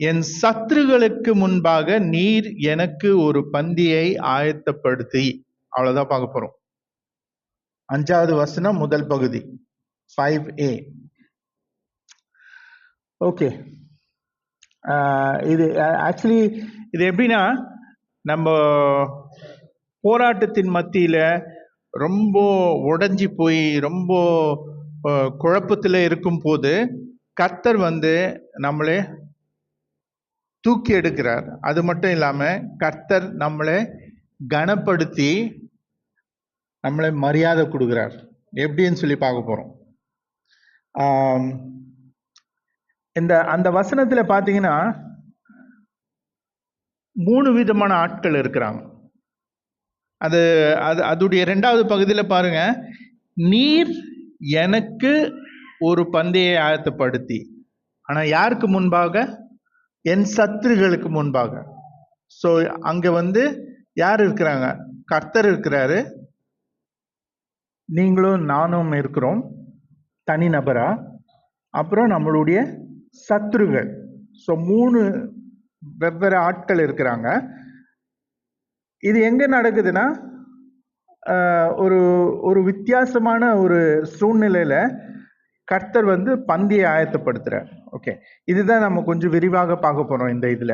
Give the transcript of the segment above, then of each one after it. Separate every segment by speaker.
Speaker 1: என் சத்துருகளுக்கு முன்பாக நீர் எனக்கு ஒரு பந்தியை ஆயத்தப்படுத்தி. அவ்வளவுதான் பார்க்க போறோம். 5வது வசனம் முதல் பகுதி 5a. ஓகே, இது ஆக்சுவலி இது எப்படின்னா, நம்ம போராட்டத்தின் மத்தியில ரொம்ப உடைஞ்சி போய் ரொம்ப குழப்பத்தில் இருக்கும் போது கர்த்தர் நம்மளை தூக்கி எடுக்கிறார். அது மட்டும் இல்லாம கர்த்தர் நம்மளை கனப்படுத்தி நம்மளை மரியாதை கொடுக்கிறார். எப்படின்னு சொல்லி பார்க்க போறோம். அந்த வசனத்துல பாத்தீங்கன்னா 3 விதமான ஆட்கள் இருக்கிறாங்க. அதுடைய 2வது பகுதியில பாருங்க, நீர் எனக்கு ஒரு பந்தியை ஆயத்தப்படுத்தி. ஆனா யாருக்கு முன்பாக? என் சத்துருகளுக்கு முன்பாக. ஸோ அங்க யார் இருக்கிறாங்க? கர்த்தர் இருக்கிறாரு, நீங்களும் நானும் இருக்கிறோம் தனிநபரா. அப்புறம் நம்மளுடைய சத்துருகள். ஸோ 3 வெவ்வேறு ஆட்கள் இருக்கிறாங்க. இது எங்க நடக்குதுன்னா, ஒரு வித்தியாசமான ஒரு சூழ்நிலையில கர்த்தர் பந்தியை ஆயத்தப்படுத்துறார். ஓகே, இதுதான் நம்ம கொஞ்சம் விரிவாக பார்க்க போறோம் இந்த இதுல.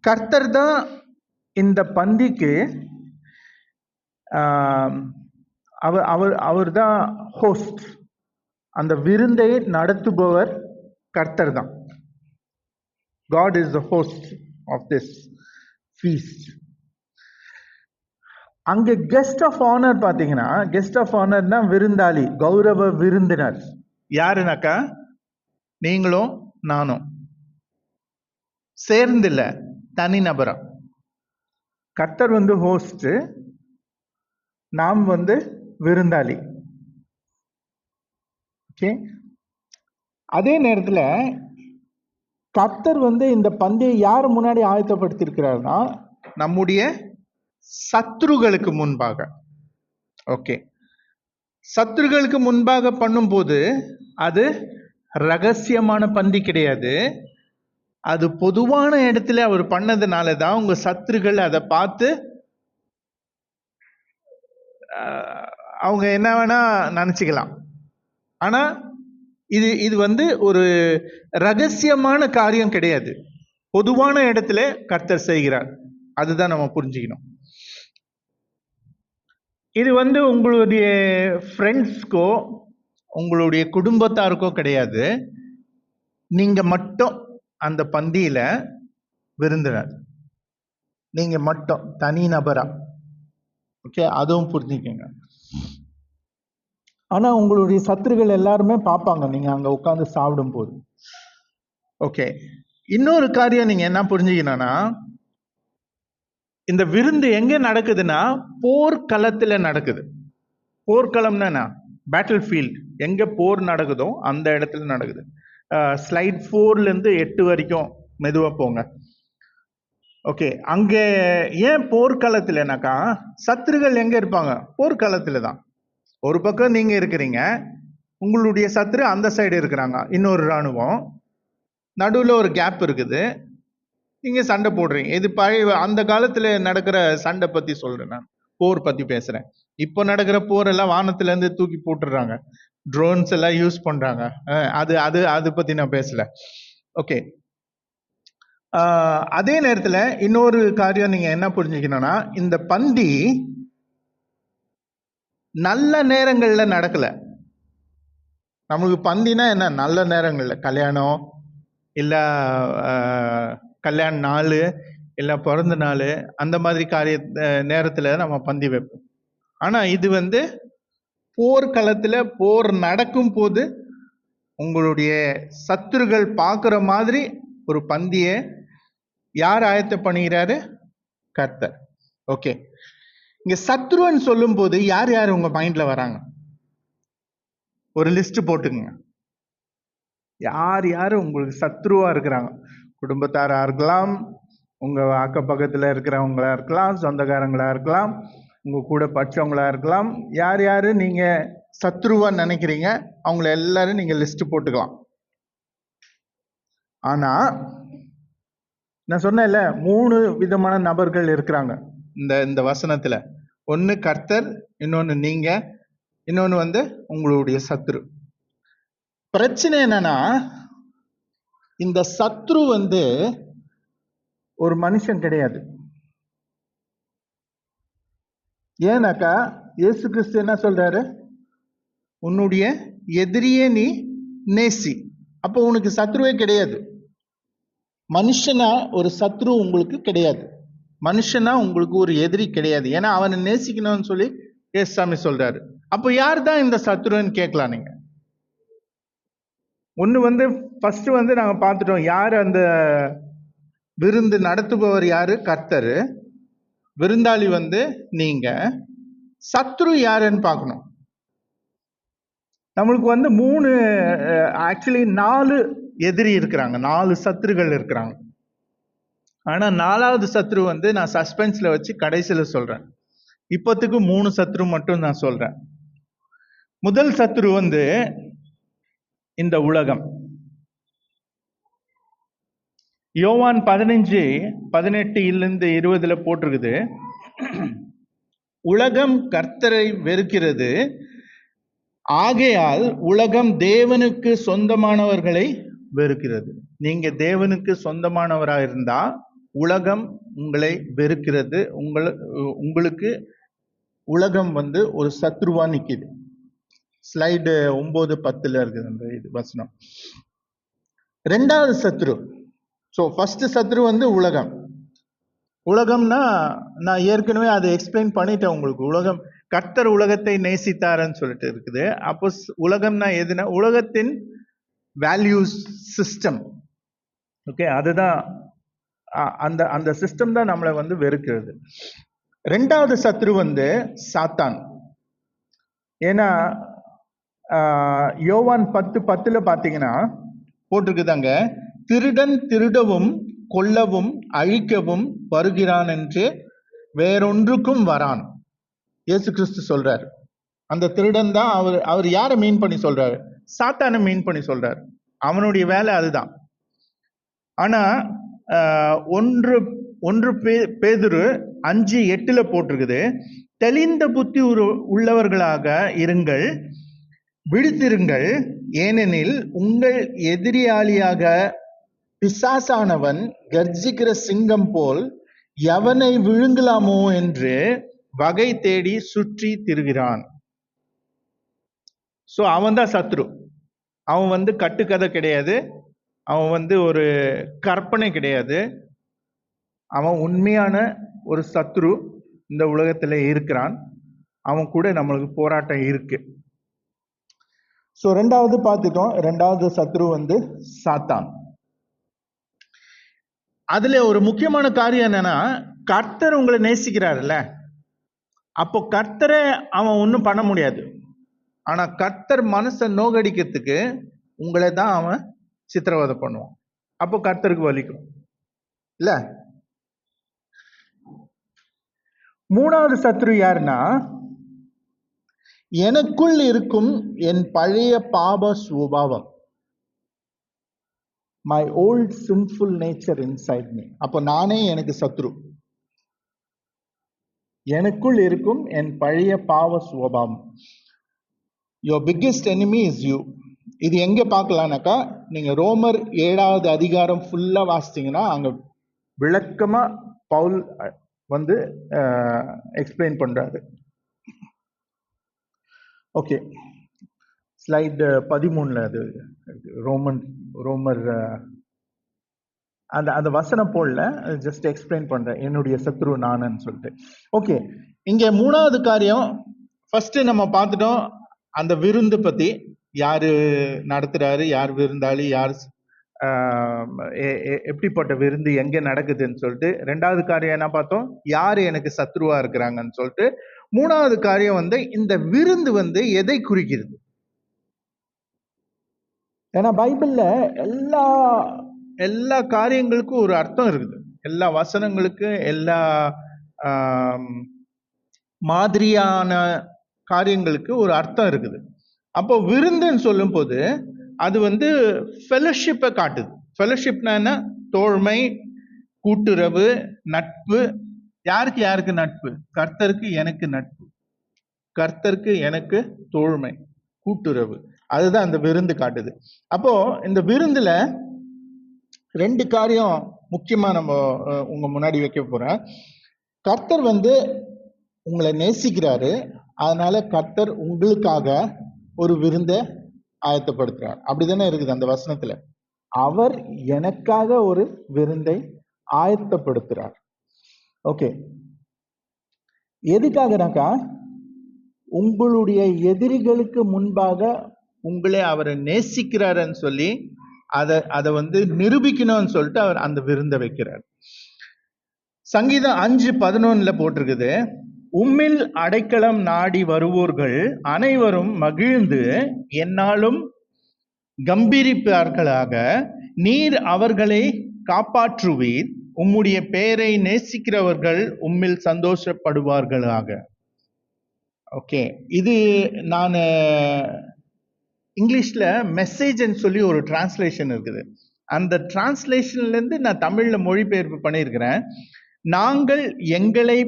Speaker 1: கர்த்தர் தான் இந்த பந்திக்கு அவர் தான் ஹோஸ்ட். அந்த விருந்தை நடத்துபவர் கர்த்தர் தான். God is the host of this feast. அங்க கெஸ்ட் ஆஃப் ஆனர் பாத்தீங்கன்னா, கெஸ்ட் ஆஃப் ஆனர்னா விருந்தாளி, கௌரவ விருந்தினர். யாருனாக்கா நீங்களும் நானும் சேர்ந்து இல்ல, தனிநபரா. கர்த்தர் ஹோஸ்ட், நாம் விருந்தாளி. ஓகே, அதே நேரத்துல கர்த்தர் இந்த பந்தியை யார் முன்னாடி ஆயத்தப்படுத்தி இருக்கிறார்னா, நம்முடைய சத்துருகளுக்கு முன்பாக. ஓகே, சத்துருகளுக்கு முன்பாக பண்ணும்போது அது ரகசியமான பந்தி கிடையாது. அது பொதுவான இடத்துல அவர் பண்ணதுனால தான் உங்க சத்துருகள் அதை பார்த்து அவங்க என்ன வேணா நினைச்சுக்கலாம். ஆனா இது ஒரு ரகசியமான காரியம் கிடையாது, பொதுவான இடத்துல கர்த்தர் செய்கிறார். அதுதான் நம்ம புரிஞ்சுக்கணும். இது உங்களுடைய ஃப்ரெண்ட்ஸ்க்கோ உங்களுடைய குடும்பத்தாருக்கோ கிடையாது. நீங்க மட்டும் அந்த பந்தியில விருந்தினர், நீங்க மட்டும் தனி நபரா. ஓகே, அதுவும் புரிஞ்சுக்கங்க. ஆனா உங்களுடைய சத்துருகள் எல்லாருமே பார்ப்பாங்க நீங்க அங்க உட்கார்ந்து சாப்பிடும் போது. ஓகே, இன்னொரு காரியம் நீங்க என்ன புரிஞ்சுக்கணும்னா, இந்த விருந்து எங்க நடக்குதுன்னா போர்க்களத்துல நடக்குது. போர்க்களம்னா பேட்டில் ஃபீல்ட். எங்க போர் நடக்குதோ அந்த இடத்துல நடக்குது. ஸ்லைட் 4ல இருந்து 8 வரைக்கும் மெதுவா போங்க. ஓகே, அங்க ஏன் போர்க்களத்துலனாக்கா சத்துருகள் எங்க இருப்பாங்க? போர்க்களத்துல தான். ஒரு பக்கம் நீங்க இருக்கிறீங்க, உங்களுடைய சத்துரு அந்த சைடு இருக்கிறாங்க, இன்னொரு ராணுவம், நடுவில் ஒரு கேப் இருக்குது, நீங்க சண்டை போடுறீங்க. இது பழைய அந்த காலத்துல நடக்கிற சண்டை பத்தி சொல்றேன், நான் போர் பத்தி பேசுறேன். இப்போ நடக்கிற போர் எல்லாம் வானத்துல இருந்து தூக்கி போட்டுடுறாங்க, ட்ரோன்ஸ் எல்லாம் யூஸ் பண்றாங்க. அது பத்தி நான் பேசல. ஓகே, அதே நேரத்துல இன்னொரு காரியம் நீங்க என்ன புரிஞ்சுக்கணும்னா, இந்த பந்தி நல்ல நேரங்கள்ல நடக்கல. நமக்கு பந்தினா என்ன? நல்ல நேரங்கள்ல, கல்யாணம் இல்ல கல்யாண நாள் இல்ல பிறந்த நாள், அந்த மாதிரி நேரத்துல நம்ம பந்தி வைப்போம். ஆனா இது போர்க்களத்துல போர் நடக்கும் போது உங்களுடைய சத்துருகள் பார்க்குற மாதிரி ஒரு பந்தியை யார் ஆயத்த பண்ணுகிறாரு? கர்த்தர். ஓகே, இங்க சத்ருன்னு சொல்லும் போது யார் யார் உங்க மைண்ட்ல வராங்க? ஒரு லிஸ்ட் போட்டுங்க. யார் யாரு உங்களுக்கு சத்ருவா இருக்கிறாங்க? குடும்பத்தாரா இருக்கலாம், உங்க அக்க பக்கத்துல இருக்கிறவங்களா இருக்கலாம், சொந்தக்காரங்களா இருக்கலாம், உங்க கூட படிச்சவங்களா இருக்கலாம். யார் யாரு நீங்க சத்ருவா நினைக்கிறீங்க அவங்கள எல்லாரும் நீங்க லிஸ்ட் போட்டுக்கலாம். ஆனா நான் சொன்னேன்ல 3 விதமான நபர்கள் இருக்கிறாங்க இந்த வசனத்துல. ஒன்னு கர்த்தர், இன்னொன்னு நீங்க, இன்னொன்னு உங்களுடைய சத்ரு. பிரச்சனை என்னன்னா, இந்த சத்ரு ஒரு மனுஷன் கிடையாது. ஏன்னாக்கா இயேசு கிறிஸ்து என்ன சொல்றாரு? உன்னுடைய எதிரியே நீ நேசி. அப்போ உனக்கு சத்ருவே கிடையாது. மனுஷனா ஒரு சத்ரு உங்களுக்கு கிடையாது. மனுஷனா உங்களுக்கு ஒரு எதிரி கிடையாது. ஏன்னா அவனை நேசிக்கணும்னு சொல்லி ஏசாமி சொல்றாரு. அப்போ யார் தான் இந்த சத்ருன்னு கேட்கலாம் நீங்க. ஒண்ணு ஃபர்ஸ்ட் நாங்க பார்த்துட்டோம். யாரு அந்த விருந்து நடத்துபவர்? யாரு? கர்த்தர். விருந்தாளி நீங்க. சத்ரு யாருன்னு பார்க்கணும். நம்மளுக்கு 3 ஆக்சுவலி 4 எதிரி இருக்கிறாங்க, 4 சத்ருகள் இருக்கிறாங்க. ஆனா 4வது சத்ரு நான் சஸ்பென்ஸ்ல வச்சு கடைசியில சொல்றேன். இப்போத்துக்கு 3 சத்ரு மட்டும் நான் சொல்றேன். முதல் சத்ரு இந்த உலகம். யோவான் 15:18-20 போட்டிருக்குது, உலகம் கர்த்தரை வெறுக்கிறது, ஆகையால் உலகம் தேவனுக்கு சொந்தமானவர்களை வெறுக்கிறது. நீங்க தேவனுக்கு சொந்தமானவராக இருந்தா உலகம் உங்களை வெறுக்கிறது. உங்களுக்கு உலகம் ஒரு சத்ருவா நிக்குது. ஸ்லைடு 9-10 இருக்குது அந்த இது வசனம். 2வது சத்ரு. ஸோ ஃபர்ஸ்ட் சத்ரு உலகம். உலகம்னா நான் ஏற்கனவே அதை எக்ஸ்பிளைன் பண்ணிட்டேன் உங்களுக்கு. உலகம், கர்த்தர் உலகத்தை நேசித்தாருன்னு சொல்லிட்டு இருக்குது. அப்போ உலகம்னா எதுனா உலகத்தின் வேல்யூஸ் சிஸ்டம். ஓகே, அதுதான் அந்த அந்த சிஸ்டம் தான் நம்மளை வெறுக்கிறது. 2வது சத்ரு சாத்தான். ஏன்னா யோவான் 10:10 பார்த்தீங்கன்னா போட்டிருக்குதாங்க, திருடன் திருடவும் கொல்லவும் அழிக்கவும் வருகிறான் என்று வேறொன்றுக்கும் வரான். இயேசு கிறிஸ்து சொல்றாரு. அந்த திருடன் தான் அவர் யாரை மீன் பண்ணி சொல்றாரு? சாத்தானை மீன் பண்ணி சொல்றாரு. அவனுடைய வேலை அதுதான். ஆனா 1 பேதுரு 5:8 போட்டிருக்குது, தெளிந்த புத்தி உள்ளவர்களாக இருங்கள், விழித்திருங்கள், ஏனெனில் உங்கள் எதிரியாளியாக பிசாசானவன் கர்ஜிக்கிற சிங்கம் போல் எவனை விழுங்கலாமோ என்று வகை தேடி சுற்றி திரிகிறான். சோ அவன் தான் சத்ரு. அவன் கட்டுக்கதை கிடையாது, அவன் ஒரு கற்பனை கிடையாது. அவன் உண்மையான ஒரு சத்ரு இந்த உலகத்துல இருக்கிறான். அவன் கூட நம்மளுக்கு போராட்டம் இருக்கு. சோ 2வது பார்த்துட்டோம். 2வது சத்ரு சாத்தான். அதுல ஒரு முக்கியமான காரியம் என்னன்னா, கர்த்தர் உங்களை நேசிக்கிறாருல்ல, அப்போ கர்த்தரை அவன் ஒன்றும் பண்ண முடியாது. ஆனா கர்த்தர் மனசை நோகடிக்கிறதுக்கு உங்களை தான் அவன் சித்திரவதை பண்ணுவான். அப்போ கர்த்தருக்கு வலிக்கும் இல்ல. 3வது சத்ரு யாருன்னா, எனக்குள் இருக்கும் என் பழைய பாப சுபாவம், my old sinful nature inside me. அப்போ நானே எனக்கு சத்ரு. எனக்குள் இருக்கும் என் பழைய பாவ சுபாவம். Your biggest enemy is you. இது எங்க பார்க்கலாம்னாக்கா, நீங்க ரோமர் 7வது அதிகாரம் ஃபுல்லா வாசிச்சீங்கன்னா அங்க விளக்கமா பவுல் எக்ஸ்பிளைன் பண்றாரு. ஓகே, ஸ்லைடு 13 அது ரோமர் அந்த வசனம் போடல, ஜஸ்ட் எக்ஸ்பிளைன் பண்றேன், என்னுடைய சத்ரு நானுன்னு சொல்லிட்டு. ஓகே, இங்க 3வது காரியம் ஃபர்ஸ்ட் நம்ம பார்த்துட்டோம். அந்த விருந்து பத்தி, யாரு நடத்துறாரு, யார் விருந்தாளி, யார் எப்படிப்பட்ட விருந்து எங்க நடக்குதுன்னு சொல்லிட்டு. 2வது காரியம் என்ன பார்த்தோம்? யாரு எனக்கு சத்ருவா இருக்கிறாங்கன்னு சொல்லிட்டு. 3வது காரியம் இந்த விருந்து எதை குறிக்கிறது? ஏன்னா பைபிள்ல எல்லா காரியங்களுக்கும் ஒரு அர்த்தம் இருக்குது. எல்லா வசனங்களுக்கு, எல்லா மாதிரியான காரியங்களுக்கு ஒரு அர்த்தம் இருக்குது. அப்போ விருந்துன்னு சொல்லும் போது அது ஃபெலோஷிப்பை காட்டுது. ஃபெலோஷிப்னா என்ன? தோழ்மை, கூட்டுறவு, நட்பு. யாருக்கு யாருக்கு நட்பு? கர்த்தருக்கு எனக்கு நட்பு, கர்த்தருக்கு எனக்கு தோழ்மை, கூட்டுறவு. அதுதான் அந்த விருந்து காட்டுது. அப்போ இந்த விருந்துல 2 காரியம் முக்கியமா நம்ம உங்க முன்னாடி வைக்க போறேன். கர்த்தர் உங்களை நேசிக்கிறாரு. அதனால கர்த்தர் உங்களுக்காக ஒரு விருந்தை ஆயத்தப்படுத்துறார். அப்படிதானே இருக்குது அந்த வசனத்துல. அவர் எனக்காக ஒரு விருந்தை ஆயத்தப்படுத்துறார். ஓகே, எதுக்காகனாக்கா உங்களுடைய எதிரிகளுக்கு முன்பாக உங்களை அவரை நேசிக்கிறாருன்னு சொல்லி அதை நிரூபிக்கணும்னு சொல்லிட்டு அவர் அந்த விருந்தை வைக்கிறார். சங்கீதம் 5:11 போட்டிருக்குது, உம்மில் அடைக்கலம் நாடி வருவோர்கள் அனைவரும் மகிழ்ந்து என்னாலும் கம்பீரிப்பார்களாக, நீர் அவர்களை காப்பாற்றுவீர், உம்முடைய பெயரை நேசிக்கிறவர்கள் உம்மில் சந்தோஷப்படுவார்களாக. ஓகே, இது நான் இங்கிலீஷ்ல மெசேஜ்ன்னு சொல்லி ஒரு டிரான்ஸ்லேஷன் இருக்குது. அந்த டிரான்ஸ்லேஷன்ல இருந்து நான் தமிழ்ல மொழிபெயர்ப்பு பண்ணியிருக்கிறேன். நாங்கள் எங்களை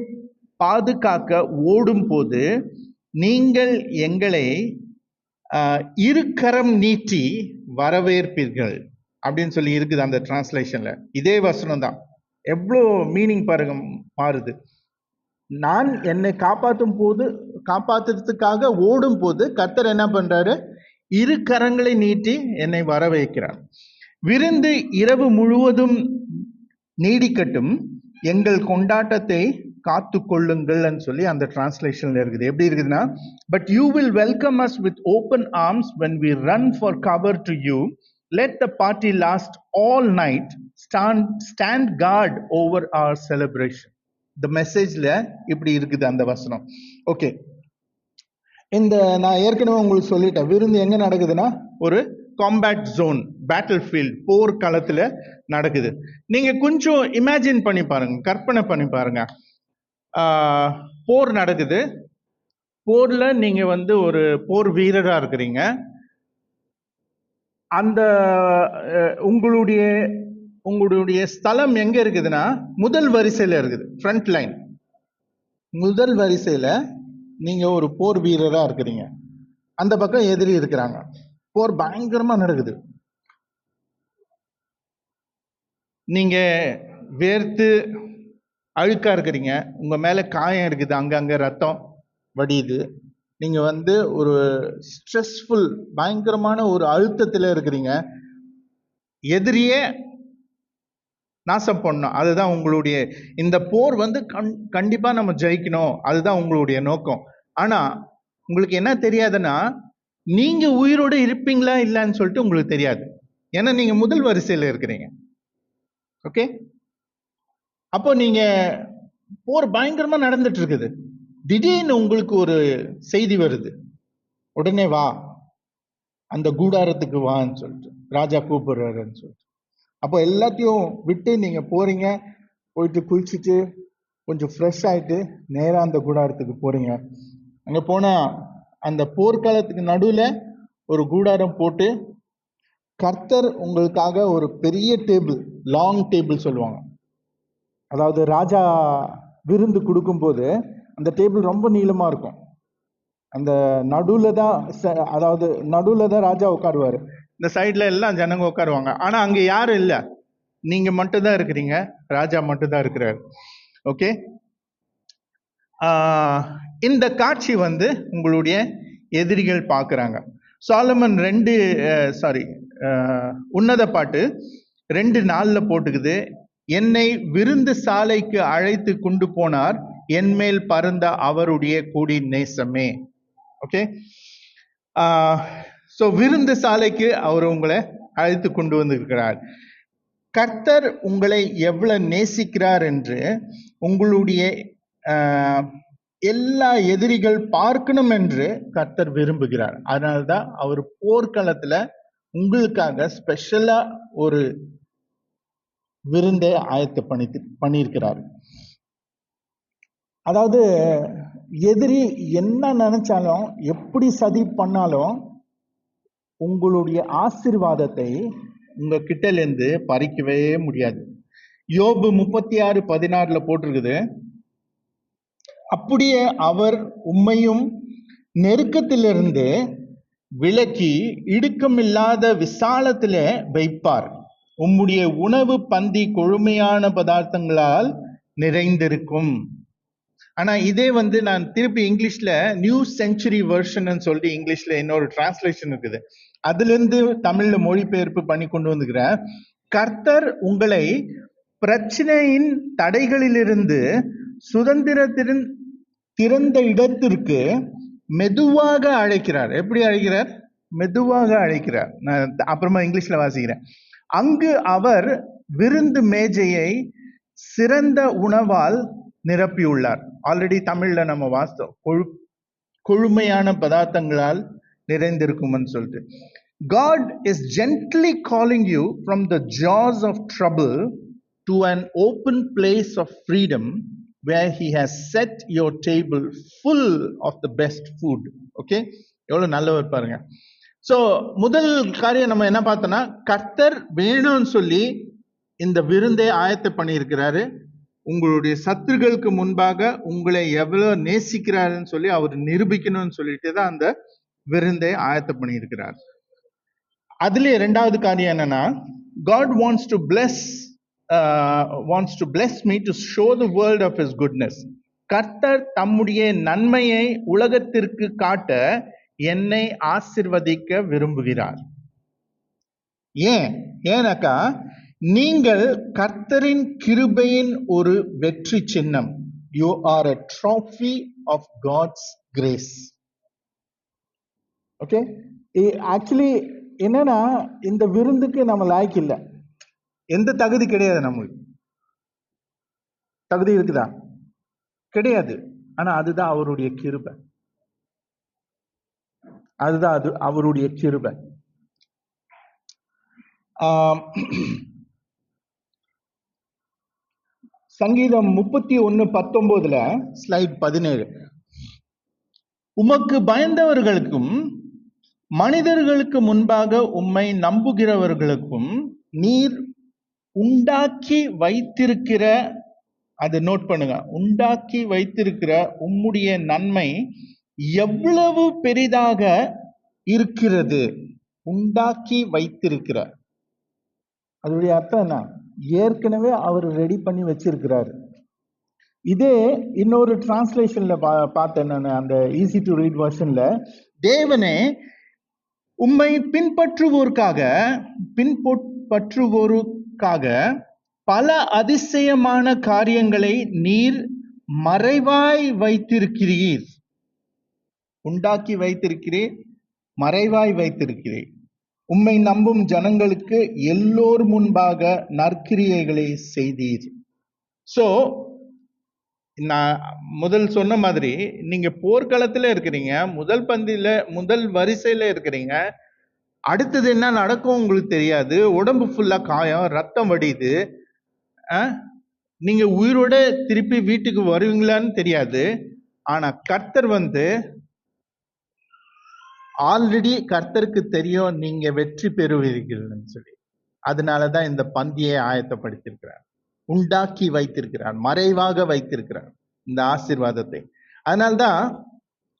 Speaker 1: பாதுகாக்க ஓடும் போது நீங்கள் எங்களை இருக்கரம் நீட்டி வரவேற்பீர்கள் அப்படின்னு சொல்லி இருக்குது அந்த டிரான்ஸ்லேஷன்ல. இதே வசனம் தான். எவ்வளோ மீனிங் பாருங்க மாறுது. நான் என்னை காப்பாத்துறதுக்காக ஓடும் போது கர்த்தர் என்ன பண்றாரு? இரு கரங்களை நீட்டி என்னை வரவேற்கிறார். விருந்து இரவு முழுவதும் நீடிக்கட்டும், எங்கள் கொண்டாட்டத்தை காத்து கொள்ளுங்கள் சொல்லி அந்த டிரான்ஸ்லேஷன்ல இருக்குது. எப்படி இருக்குதுன்னா, but you will welcome us with open arms when we run for cover to you, let the party last all night, stand guard over our celebration. இந்த மெசேஜ்ல இப்படி இருக்குது அந்த வசனம். ஓகே, இந்த நான் ஏற்கனவே உங்களுக்கு சொல்லிட்டேன், விருந்து எங்க நடக்குதுன்னா ஒரு காம்பேட் ஜோன், பேட்டில் ஃபீல்ட், போர்க்களத்துல நடக்குது. நீங்க கொஞ்சம் இமேஜின் பண்ணி பாருங்க, கற்பனை பண்ணி பாருங்க. போர் நடக்குது. போர்ல நீங்க ஒரு போர் வீரரா இருக்கிறீங்க. அந்த உங்களுடைய ஸ்தலம் எங்க இருக்குதுன்னா முதல் வரிசையில இருக்குது, ஃப்ரண்ட் லைன். முதல் வரிசையில நீங்க ஒரு போர் வீரரா இருக்கிறீங்க. அந்த பக்கம் எதிரி இருக்கிறாங்க. போர் பயங்கரமா நடக்குது. நீங்க வேர்த்து அழுக்கா இருக்கிறீங்க, உங்க மேல காயம் இருக்குது, அங்கங்க ரத்தம் வடியுது. நீங்க ஒரு ஸ்ட்ரெஸ்ஃபுல், பயங்கரமான ஒரு அழுத்தத்துல இருக்கிறீங்க. எதிரியே நாசம் பண்ணணும், அதுதான் உங்களுடைய இந்த போர். கண்டிப்பா நம்ம ஜெயிக்கணும், அதுதான் உங்களுடைய நோக்கம். ஆனா உங்களுக்கு என்ன தெரியாதுன்னா, நீங்க உயிரோடு இருப்பீங்களா இல்லைன்னு சொல்லிட்டு உங்களுக்கு தெரியாது. ஏன்னா நீங்க முதல் வரிசையில இருக்கிறீங்க. ஓகே, அப்போ நீங்க போர் பயங்கரமா நடந்துட்டு இருக்குது. திடீர்னு உங்களுக்கு ஒரு செய்தி வருது, உடனே வா, அந்த கூடாரத்துக்கு வான்னு சொல்லிட்டு ராஜா கூப்பிடுறாருன்னு சொல்லிட்டு. அப்போ எல்லாத்தையும் விட்டு நீங்க போறீங்க. போயிட்டு குளிச்சுட்டு கொஞ்சம் ஃப்ரெஷ் ஆயிட்டு நேரா அந்த கூடாரத்துக்கு போறீங்க. அங்க போனா அந்த போர்க்காலத்துக்கு நடுவுல ஒரு கூடாரம் போட்டு கர்த்தர் உங்களுக்காக ஒரு பெரிய டேபிள், லாங் டேபிள் சொல்லுவாங்க. அதாவது ராஜா விருந்து கொடுக்கும்போது அந்த டேபிள் ரொம்ப நீளமா இருக்கும். அந்த நடுவுல தான் ராஜா உட்காருவாரு. இந்த சைட்ல எல்லாம் ஜனங்க உட்காருவாங்க. ஆனா அங்க யாரும் இல்லை, நீங்க மட்டும்தான் இருக்கிறீங்க, ராஜா மட்டும்தான் இருக்கிறாரு. ஓகே, இந்த காட்சி உங்களுடைய எதிரிகள் பார்க்குறாங்க. சாலமன் உன்னத பாட்டு 2:4 போட்டுக்குது, என்னை விருந்து சாலைக்கு அழைத்து கொண்டு போனார், என் மேல் பறந்த அவருடைய கூடி நேசமே. ஓகே, ஸோ விருந்து சாலைக்கு அவர் உங்களை அழைத்து கொண்டு வந்திருக்கிறார். கர்த்தர் உங்களை எவ்வளவு நேசிக்கிறார் என்று உங்களுடைய எல்லா எதிரிகள் பார்க்கணும் என்று கர்த்தர் விரும்புகிறார். அதனால்தான் அவர் போர்க்களத்துல உங்களுக்காக ஸ்பெஷலா ஒரு விருந்தை பண்ணியிருக்கிறார். அதாவது எதிரி என்ன நினைச்சாலும், எப்படி சதி பண்ணாலும் உங்களுடைய ஆசீர்வாதத்தை உங்க கிட்டல இருந்து பறிக்கவே முடியாது. யோபு 36:16 போட்டிருக்குது, அப்படியே அவர் உம்மையும் நெருக்கத்திலிருந்து விலக்கி இடுக்கமில்லாத விசாலத்திலே வைப்பார். உம்முடைய உணவு பந்தி கொழுமையான பதார்த்தங்களால் நிறைந்திருக்கும். ஆனா இதே நான் திருப்பி இங்கிலீஷ்ல நியூ செஞ்சுரி வெர்ஷன் சொல்லிட்டு இங்கிலீஷ்ல இன்னொரு டிரான்ஸ்லேஷன் இருக்குது, அதுல இருந்து தமிழ்ல மொழிபெயர்ப்பு பண்ணி கொண்டு வந்துக்கிறேன். கர்த்தர் உங்களை பிரச்சனையின் தடைகளிலிருந்து சுதந்திரத்தின் திறந்த இடத்திற்கு மெதுவாக அழைக்கிறார். எப்படி அழைக்கிறார்? மெதுவாக அழைக்கிறார். நான் அப்புறமா இங்கிலீஷ்ல வாசிக்கிறேன். அங்கு அவர் விருந்து மேஜையை சிறந்த உணவால் நிரப்பியுள்ளார். ஆல்ரெடி தமிழ்ல நம்ம வாசித்தோம், கொழுமையான பதார்த்தங்களால் நிறைந்திருக்கும்னு சொல்லிட்டு. God is gently calling you from the jaws of trouble to an open place of freedom where he has set your table full of the best food. Okay, எவ்வளவு நல்லவர் பாருங்க. சோ முதல் காரியம் நம்ம என்ன பார்த்தோம்னா, கர்த்தர் வேணும்னு சொல்லி இந்த விருந்தை ஆயத்த பண்ணியிருக்கிறாரு. உங்களுடைய சத்துருக்களுக்கு முன்பாக உங்களை எவ்வளவு நேசிக்கிறாருன்னு சொல்லி அவர் நிரூபிக்கணும்னு சொல்லிட்டு தான் அந்த விருந்தை ஆயத்த பண்ணியிருக்கிறார். அதுல இரண்டாவது காரியம் என்னன்னா, God wants to bless me to show the world of his goodness. கர்த்தர் தம்முடைய நன்மையை உலகத்திற்கு காட்ட என்னை ஆசிர்வதிக்க விரும்புகிறார். ஏனாக்கா நீங்கள் கர்த்தரின் கிருபையின் ஒரு வெற்றி சின்னம். You are a trophy of God's grace. Okay, actually என்னன்னா, இந்த விருந்துக்கு நம்ம லாய்க்கு இல்லை, எந்த தகுதி கிடையாது. நம்மளுக்கு தகுதி இருக்குதா? கிடையாது. ஆனா அதுதான் அவருடைய கிருபை, அதுதான் அது அவருடைய கிருபை. சங்கீதம் 31:19 ஸ்லைட் 17, உமக்கு பயந்தவர்களுக்கும் மனிதர்களுக்கு முன்பாக உம்மை நம்புகிறவர்களுக்கும் நீர் உண்டாக்கி வைத்திருக்கிற, அதை நோட் பண்ணுங்க, உண்டாக்கி வைத்திருக்கிற உம்முடைய நன்மை எவ்வளவு பெரிதாக இருக்கிறது. உண்டாக்கி வைத்திருக்கிற, அதோடைய அர்த்தம் என்ன? ஏற்கனவே அவர் ரெடி பண்ணி வச்சிருக்கிறாரு. இதே இன்னொரு டிரான்ஸ்லேஷன்ல பார்த்தேன் நான், அந்த ஈஸி டு ரீட் வெர்ஷன்ல, தேவனே உம்மை பின்பற்றுவோருக்காக பல அதிசயமான காரியங்களை நீர் மறைவாய் வைத்திருக்கிறீர். உண்டாக்கி வைத்திருக்கிறீர், மறைவாய் வைத்திருக்கிறீர். உம்மை நம்பும் ஜனங்களுக்கு எல்லோர் முன்பாக நற்கிரியைகளை செய்தீர். சோ நான் முதல் சொன்ன மாதிரி, நீங்க போர்க்களத்துல இருக்கிறீங்க, முதல் பந்தியில முதல் வரிசையில இருக்கிறீங்க. அடுத்தது என்ன நடக்கும் உங்களுக்கு தெரியாது. உடம்பு ஃபுல்லா காயம், ரத்தம் வடியுது. நீங்க உயிரோட திருப்பி வீட்டுக்கு வருவீங்களான்னு தெரியாது. ஆனா கர்த்தர் ஆல்ரெடி கர்த்தருக்கு தெரியும் நீங்க வெற்றி பெறுவீர்கள்னு சொல்லி. அதனாலதான் இந்த பந்தியை ஆயத்தப்படுத்தியிருக்கிறார், உண்டாக்கி வைத்திருக்கிறார், மறைவாக வைத்திருக்கிறார் இந்த ஆசீர்வாதத்தை. அதனால்தான்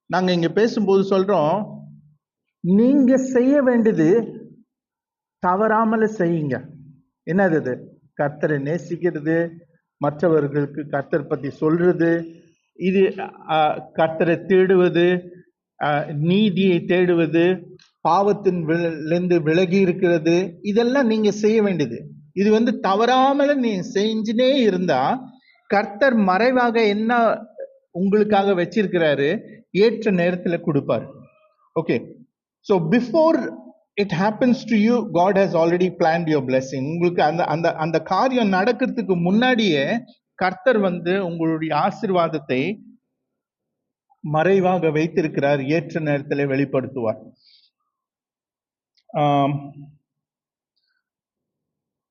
Speaker 1: நாங்க இங்க பேசும்போது சொல்றோம், நீங்க செய்ய வேண்டியது தவறாமல செய்யுங்க. என்னது அது? கர்த்தரை நேசிக்கிறது, மற்றவர்களுக்கு கர்த்தர் பத்தி சொல்றது, இது கர்த்தரை தேடுவது, நீதியை தேடுவது, பாவத்திலிருந்து விலகி இருக்கிறது, இதெல்லாம் நீங்க செய்ய வேண்டியது. இது தவறாமல நீங்க செஞ்சுனே இருந்தா கர்த்தர் மறைவாக என்ன உங்களுக்காக வச்சிருக்கிறாரு, ஏற்ற நேரத்துல கொடுப்பாரு. Okay, so before it happens to you, God has already planned your blessing. உங்களுக்கு அந்த காரியம் நடக்கிறதுக்கு முன்னாடியே கர்த்தர் உங்களுடைய ஆசீர்வாதத்தை மறைவாக வைத்திருக்கிறார், ஏற்ற நேரத்தில் வெளிப்படுத்துவார்.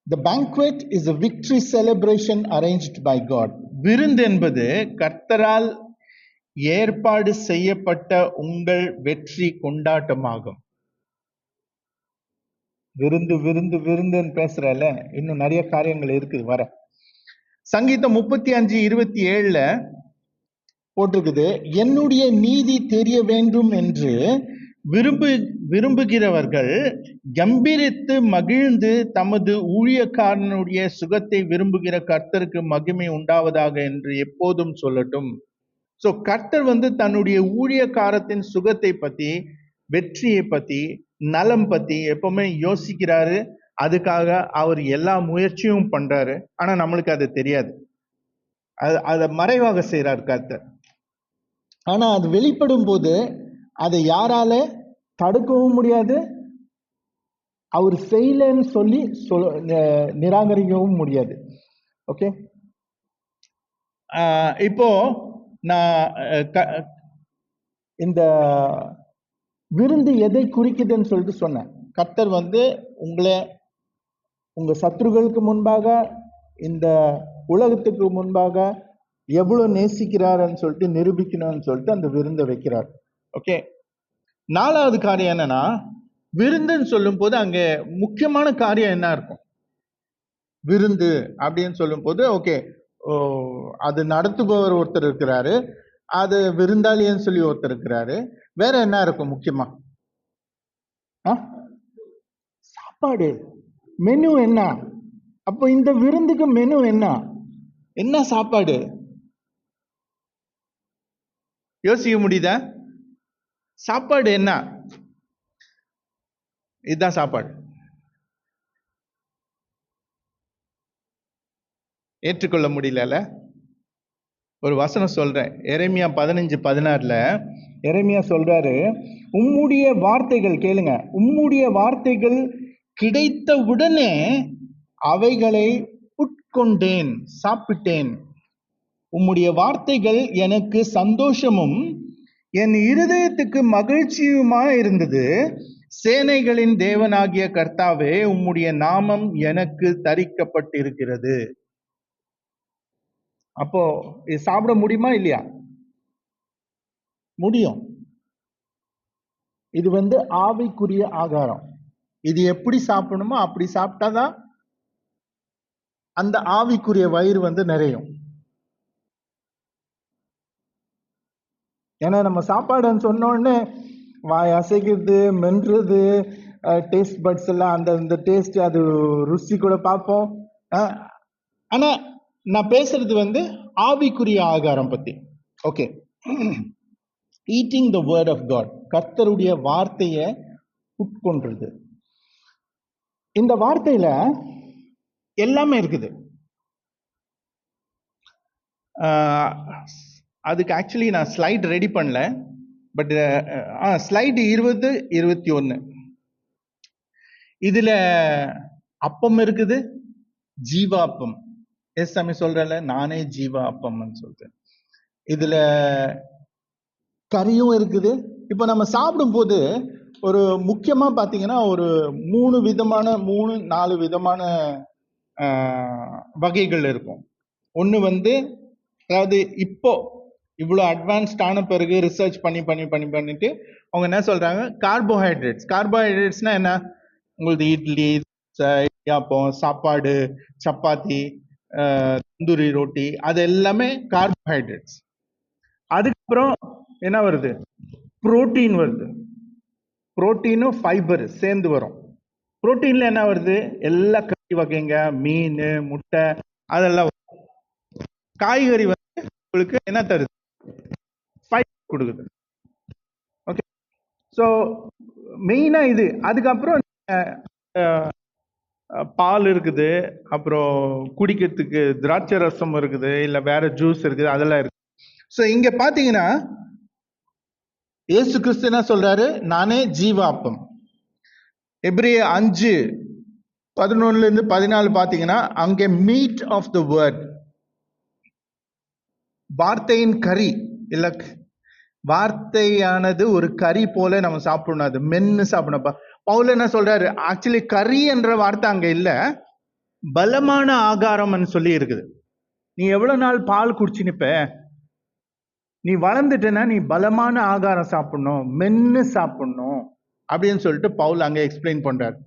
Speaker 1: The banquet is a victory celebration arranged by God. விருந்து என்பது கர்த்தரால் ஏற்பாடு செய்யப்பட்ட உங்கள் வெற்றி கொண்டாட்டமாகும். விருந்து விருந்து விருந்துன்னு பேசுறல, இன்னும் நிறைய காரியங்கள் இருக்குது வர. சங்கீதம் 35:27 போட்டிருக்குது, என்னுடைய நீதி தெரிய வேண்டும் என்று விரும்புகிறவர்கள் கம்பீரித்து மகிழ்ந்து தமது ஊழியக்காரனுடைய சுகத்தை விரும்புகிற கர்த்தருக்கு மகிமை உண்டாவதாக என்று எப்போதும் சொல்லட்டும். சோ கர்த்தர் தன்னுடைய ஊழியக்காரத்தின் சுகத்தை பத்தி, வெற்றியை பத்தி, நலம் பத்தி எப்பவுமே யோசிக்கிறாரு. அதுக்காக அவர் எல்லா முயற்சியும் பண்றாரு. ஆனா நம்மளுக்கு அது தெரியாது. அதை மறைவாக செய்யறாரு கர்த்தர். ஆனா அது வெளிப்படும் போது அதை யாரால தடுக்கவும் முடியாது, அவர் செய்யலன்னு சொல்லி நிராகரிக்கவும் முடியாது. ஓகே, இப்போ நான் இந்த விருந்து எதை குறிக்குதுன்னு சொல்லிட்டு சொன்னேன். கர்த்தர் உங்களை உங்க சத்துருக்களுக்கு முன்பாக, இந்த உலகத்துக்கு முன்பாக எவ்வளவு நேசிக்கிறாருன்னு சொல்லிட்டு நிரூபிக்கணும்னு சொல்லிட்டு அந்த விருந்தை வைக்கிறார். ஓகே, 4வது காரியம் என்னன்னா, விருந்துன்னு சொல்லும் போது அங்க முக்கியமான காரியம் என்ன இருக்கும்? விருந்து அப்படின்னு சொல்லும் போது ஓகே, அது நடத்துபவர் ஒருத்தர் இருக்கிறாரு, அது விருந்தாளின்னு சொல்லி ஒருத்தர் இருக்கிறாரு. வேற என்ன இருக்கும் முக்கியமா? சாப்பாடு, மெனு என்ன? அப்போ இந்த விருந்துக்கு மெனு என்ன? என்ன சாப்பாடு? யோசிக்க முடியுதா? சாப்பாடு என்ன? இதுதான் சாப்பாடு. ஏற்றுக்கொள்ள முடியல. ஒரு வசனம் சொல்றேன், எரேமியா 15:16 எரேமியா சொல்றாரு, உம்முடைய வார்த்தைகள் கேளுங்க, உம்முடைய வார்த்தைகள் கிடைத்த உடனே அவைகளை உட்கொண்டேன், சாப்பிட்டேன். உம்முடைய வார்த்தைகள் எனக்கு சந்தோஷமும் என் இருதயத்துக்கு மகிழ்ச்சியுமா இருந்தது. சேனைகளின் தேவனாகிய கர்த்தாவே, உம்முடைய நாமம் எனக்கு தரிக்கப்பட்டிருக்கிறது. அப்போ இது சாப்பிட முடியுமா இல்லையா? முடியும். இது ஆவிக்குரிய ஆகாரம். இது எப்படி சாப்பிடணுமோ அப்படி சாப்பிட்டாதான் அந்த ஆவிக்குரிய வயிறு நிறையும். ஏன்னா நம்ம சாப்பாடுன்னு சொன்ன உடனே வாய் அசைக்கிறது, மென்றது, டேஸ்ட் பட்ஸ் எல்லாம் அந்த டேஸ்ட், அது ருசி கூட பார்ப்போம். ஆனா நான் பேசுறது ஆவிக்குரிய ஆகாரம் பத்தி. Okay, eating the word of God, கர்த்தருடைய வார்த்தையை உட்கொன்றது. இந்த வார்த்தையில எல்லாமே இருக்குது. அதுக்கு ஆக்சுவலி நான் ஸ்லைட் ரெடி பண்ணல, பட் ஸ்லைடு 20, 21 இதுல அப்பம் இருக்குது, ஜீவாப்பம். சாமி சொல்றல, நானே ஜீவா அப்பம்னு சொல்றேன். இதுல கறியும் இருக்குது. இப்ப நம்ம சாப்பிடும் போது ஒரு முக்கியமா பாத்தீங்கன்னா ஒரு 3-4 விதமான வகைகள் இருக்கும். ஒண்ணு அதாவது இப்போ இவ்வளவு அட்வான்ஸ்ட் ஆன பிறகு ரிசர்ச் பண்ணிட்டு அவங்க என்ன சொல்றாங்க, கார்போஹைட்ரேட்ஸ். கார்போஹைட்ரேட்ஸ்னா என்ன? உங்களுக்கு இட்லி, இடியாப்பம், சாப்பாடு, சப்பாத்தி, தந்தூரி ரொட்டி, அது எல்லாமே கார்போஹைட்ரேட்ஸ். அதுக்கப்புறம் என்ன வருது? புரோட்டீன் வருது. புரோட்டீனும் ஃபைபர் சேர்ந்து வரும். புரோட்டீன்ல என்ன வருது? எல்லா கறி வகைங்க, மீன், முட்டை, அதெல்லாம். காய்கறி உங்களுக்கு என்ன தருது? ஃபைபர் கொடுக்குது. ஓகே, ஸோ மெயினா இது. அதுக்கப்புறம் பால் இருக்குது, அப்புறம் குடிக்கிறதுக்கு திராட்சை ரசம் இருக்குது, இல்ல வேற ஜூஸ் இருக்குது, அதெல்லாம் இருக்கு. ஸோ இங்க பாத்தீங்கன்னா இயேசு கிறிஸ்து என்ன சொல்றாரு? நானே ஜீவாப்பம். எபிரேயர் 5:11-14 பாத்தீங்கன்னா அங்கே மீட் ஆஃப் த வேர்ட், வார்த்தையின் கறி, இல்ல வார்த்தையானது ஒரு கறி போல நம்ம சாப்பிடணும், அது மென்னு சாப்பிடணும். பவுல் என்ன சொல்றாரு? ஆக்சுவலி கறி என்ற வார்த்தை அங்க இல்ல, பலமான ஆகாரம்னு சொல்லி இருக்குது. நீ எவ்வளவு நாள் பால் குடிச்சு நிப்ப? நீ வளர்ந்துட்டேன்னா நீ பலமான ஆகாரம் சாப்பிடணும், மென்னு சாப்பிடணும் அப்படின்னு சொல்லிட்டு பவுல் அங்க எக்ஸ்பிளைன் பண்றாரு.